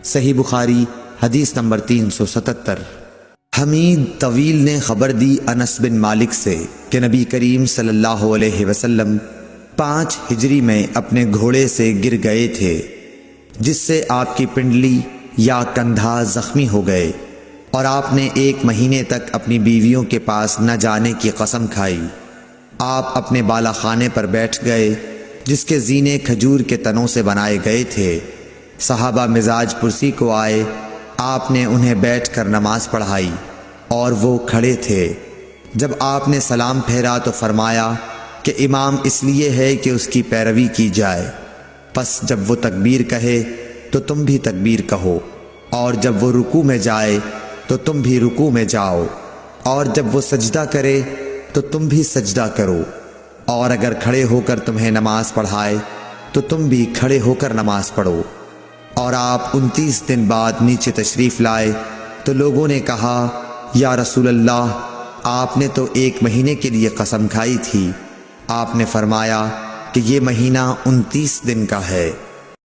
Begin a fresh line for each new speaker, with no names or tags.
صحیح بخاری حدیث نمبر 377۔ حمید طویل نے خبر دی انس بن مالک سے کہ نبی کریم صلی اللہ علیہ وسلم 5 ہجری میں اپنے گھوڑے سے گر گئے تھے، جس سے آپ کی پنڈلی یا کندھا زخمی ہو گئے، اور آپ نے 1 مہینے تک اپنی بیویوں کے پاس نہ جانے کی قسم کھائی۔ آپ اپنے بالا خانے پر بیٹھ گئے جس کے زینے کھجور کے تنوں سے بنائے گئے تھے۔ صحابہ مزاج پرسی کو آئے، آپ نے انہیں بیٹھ کر نماز پڑھائی اور وہ کھڑے تھے۔ جب آپ نے سلام پھیرا تو فرمایا کہ امام اس لیے ہے کہ اس کی پیروی کی جائے، پس جب وہ تکبیر کہے تو تم بھی تکبیر کہو، اور جب وہ رکوع میں جائے تو تم بھی رکوع میں جاؤ، اور جب وہ سجدہ کرے تو تم بھی سجدہ کرو، اور اگر کھڑے ہو کر تمہیں نماز پڑھائے تو تم بھی کھڑے ہو کر نماز پڑھو۔ اور آپ 29 دن بعد نیچے تشریف لائے تو لوگوں نے کہا، یا رسول اللہ، آپ نے تو 1 مہینے کے لیے قسم کھائی تھی۔ آپ نے فرمایا کہ یہ مہینہ 29 دن کا ہے۔